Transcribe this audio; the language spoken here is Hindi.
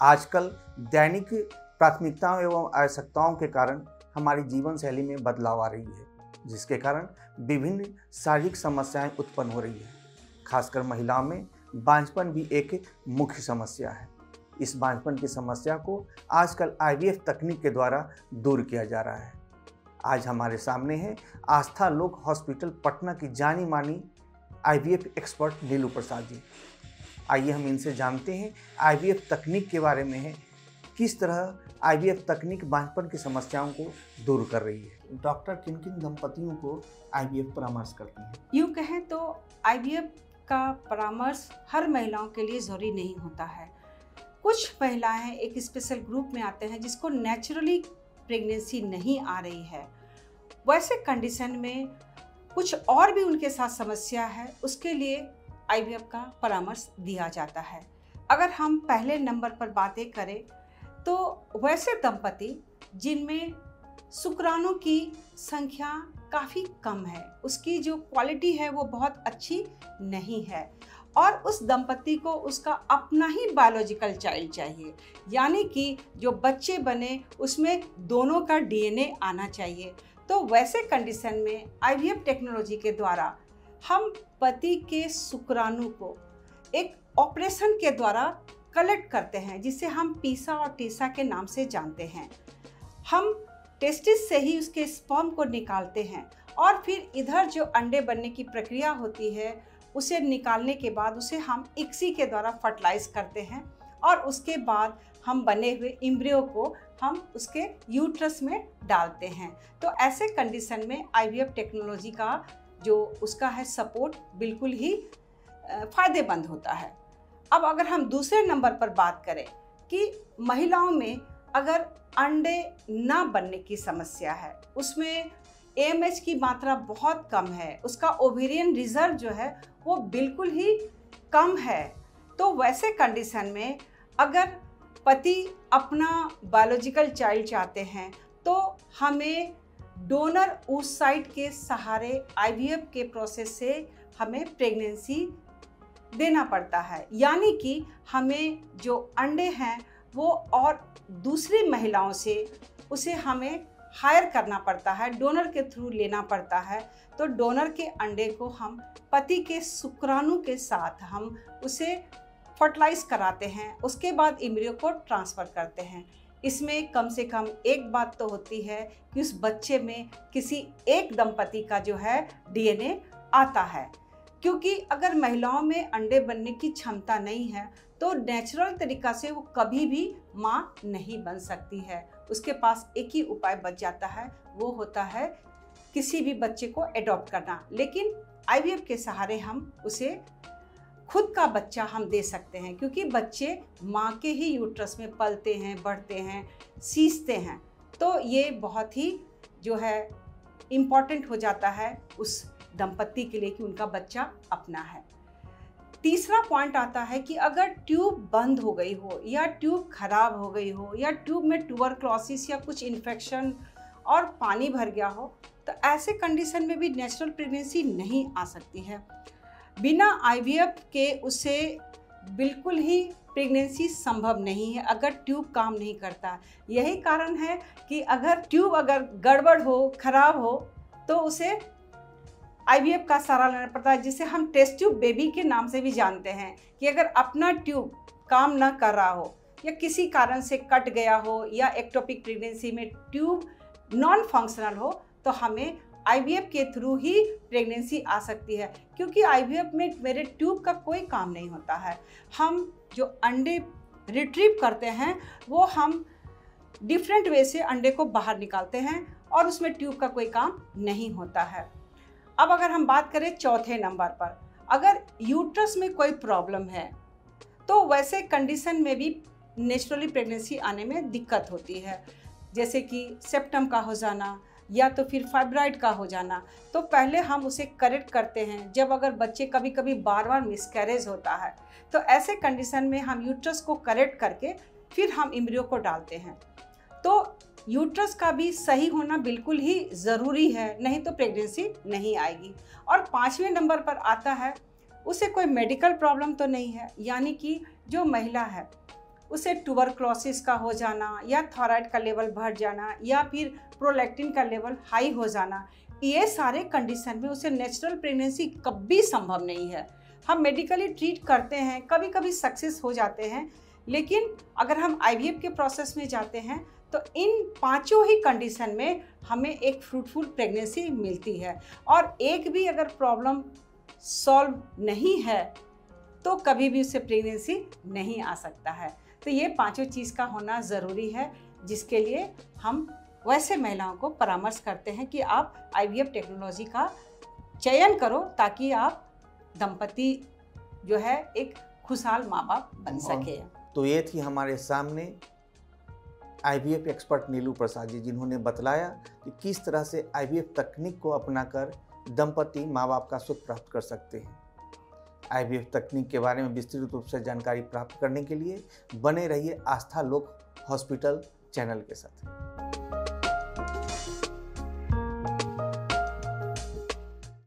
आजकल दैनिक प्राथमिकताओं एवं आवश्यकताओं के कारण हमारी जीवन शैली में बदलाव आ रही है, जिसके कारण विभिन्न शारीरिक समस्याएं उत्पन्न हो रही है। खासकर महिलाओं में बांझपन भी एक मुख्य समस्या है। इस बांझपन की समस्या को आजकल IVF तकनीक के द्वारा दूर किया जा रहा है। आज हमारे सामने है आस्था लोक हॉस्पिटल पटना की जानी मानी IVF एक्सपर्ट नीलू प्रसाद जी। आइए हम इनसे जानते हैं IVF तकनीक के बारे में है, किस तरह IVF तकनीक बांझपन की समस्याओं को दूर कर रही है। डॉक्टर किन किन दंपतियों को IVF परामर्श करती हैं? यूँ कहें तो IVF का परामर्श हर महिलाओं के लिए ज़रूरी नहीं होता है। कुछ महिलाएं एक स्पेशल ग्रुप में आते हैं जिसको नेचुरली प्रेगनेंसी नहीं आ रही है। वैसे कंडीशन में कुछ और भी उनके साथ समस्या है, उसके लिए IVF का परामर्श दिया जाता है। अगर हम पहले नंबर पर बातें करें तो वैसे दंपति जिनमें शुक्राणु की संख्या काफ़ी कम है, उसकी जो क्वालिटी है वो बहुत अच्छी नहीं है, और उस दंपति को उसका अपना ही बायोलॉजिकल चाइल्ड चाहिए, यानी कि जो बच्चे बने उसमें दोनों का DNA आना चाहिए। तो वैसे कंडीशन में IVF टेक्नोलॉजी के द्वारा हम पति के शुक्राणु को एक ऑपरेशन के द्वारा कलेक्ट करते हैं, जिसे हम पीसा और टीसा के नाम से जानते हैं। हम टेस्टिस से ही उसके स्पर्म को निकालते हैं और फिर इधर जो अंडे बनने की प्रक्रिया होती है उसे निकालने के बाद उसे हम ICSI के द्वारा फर्टिलाइज करते हैं, और उसके बाद हम बने हुए एम्ब्रियो को हम उसके यूट्रस में डालते हैं। तो ऐसे कंडीशन में IVF टेक्नोलॉजी का जो उसका है सपोर्ट बिल्कुल ही फ़ायदेमंद होता है। अब अगर हम दूसरे नंबर पर बात करें कि महिलाओं में अगर अंडे ना बनने की समस्या है, उसमें AMH की मात्रा बहुत कम है, उसका ओवेरियन रिजर्व जो है वो बिल्कुल ही कम है, तो वैसे कंडीशन में अगर पति अपना बायोलॉजिकल चाइल्ड चाहते हैं तो हमें डोनर oocyte के सहारे IVF के प्रोसेस से हमें प्रेगनेंसी देना पड़ता है, यानी कि हमें जो अंडे हैं वो और दूसरी महिलाओं से उसे हमें हायर करना पड़ता है, डोनर के थ्रू लेना पड़ता है। तो डोनर के अंडे को हम पति के शुक्राणु के साथ हम उसे फर्टिलाइज कराते हैं, उसके बाद एम्ब्रियो को ट्रांसफ़र करते हैं। इसमें कम से कम एक बात तो होती है कि उस बच्चे में किसी एक दंपति का जो है DNA आता है, क्योंकि अगर महिलाओं में अंडे बनने की क्षमता नहीं है तो नेचुरल तरीक़ा से वो कभी भी माँ नहीं बन सकती है। उसके पास एक ही उपाय बच जाता है, वो होता है किसी भी बच्चे को एडॉप्ट करना। लेकिन IVF के सहारे हम उसे खुद का बच्चा हम दे सकते हैं, क्योंकि बच्चे माँ के ही यूट्रस में पलते हैं, बढ़ते हैं, सींचते हैं। तो ये बहुत ही जो है इम्पॉर्टेंट हो जाता है उस दंपति के लिए कि उनका बच्चा अपना है। तीसरा पॉइंट आता है कि अगर ट्यूब बंद हो गई हो या ट्यूब खराब हो गई हो या ट्यूब में ट्यूबरक्लोसिस या कुछ इन्फेक्शन और पानी भर गया हो, तो ऐसे कंडीशन में भी नेचुरल प्रेगनेंसी नहीं आ सकती है। बिना IVF के उसे बिल्कुल ही प्रेगनेंसी संभव नहीं है अगर ट्यूब काम नहीं करता। यही कारण है कि अगर ट्यूब अगर गड़बड़ हो, खराब हो, तो उसे IVF का सहारा लेना पड़ता है, जिसे हम टेस्ट ट्यूब बेबी के नाम से भी जानते हैं। कि अगर अपना ट्यूब काम ना कर रहा हो या किसी कारण से कट गया हो या एक्टोपिक प्रेगनेंसी में ट्यूब नॉन फंक्शनल हो, तो हमें IVF के थ्रू ही प्रेगनेंसी आ सकती है, क्योंकि IVF में मेरे ट्यूब का कोई काम नहीं होता है। हम जो अंडे रिट्रीव करते हैं वो हम डिफरेंट वे से अंडे को बाहर निकालते हैं और उसमें ट्यूब का कोई काम नहीं होता है। अब अगर हम बात करें चौथे नंबर पर, अगर यूट्रस में कोई प्रॉब्लम है तो वैसे कंडीशन में भी नेचुरली प्रेगनेंसी आने में दिक्कत होती है, जैसे कि सेप्टम का हो जाना या तो फिर फाइब्राइड का हो जाना। तो पहले हम उसे करेक्ट करते हैं। जब अगर बच्चे कभी कभी बार बार मिसकैरेज होता है तो ऐसे कंडीशन में हम यूट्रस को करेक्ट करके फिर हम एम्ब्रियो को डालते हैं। तो यूट्रस का भी सही होना बिल्कुल ही ज़रूरी है, नहीं तो प्रेगनेंसी नहीं आएगी। और पाँचवें नंबर पर आता है उसे कोई मेडिकल प्रॉब्लम तो नहीं है, यानी कि जो महिला है उसे ट्यूबरक्लोसिस का हो जाना या थायराइड का लेवल बढ़ जाना या फिर प्रोलैक्टिन का लेवल हाई हो जाना, ये सारे कंडीशन में उसे नेचुरल प्रेगनेंसी कभी संभव नहीं है। हम मेडिकली ट्रीट करते हैं, कभी कभी सक्सेस हो जाते हैं, लेकिन अगर हम आईवीएफ के प्रोसेस में जाते हैं तो इन पांचों ही कंडीशन में हमें एक फ्रूटफुल प्रेगनेंसी मिलती है। और एक भी अगर प्रॉब्लम सॉल्व नहीं है तो कभी भी उससे प्रेगनेंसी नहीं आ सकता है। तो ये पांचों चीज़ का होना ज़रूरी है, जिसके लिए हम वैसे महिलाओं को परामर्श करते हैं कि आप आईवीएफ टेक्नोलॉजी का चयन करो ताकि आप दंपति जो है एक खुशहाल माँ बाप बन सके। तो ये थी हमारे सामने आईवीएफ एक्सपर्ट नीलू प्रसाद जी, जिन्होंने बतलाया कि किस तरह से आईवीएफ तकनीक को अपनाकर दंपति माँ बाप का सुख प्राप्त कर सकते हैं। आईवीएफ तकनीक के बारे में विस्तृत रूप से जानकारी प्राप्त करने के लिए बने रहिए आस्था लोक हॉस्पिटल चैनल के साथ।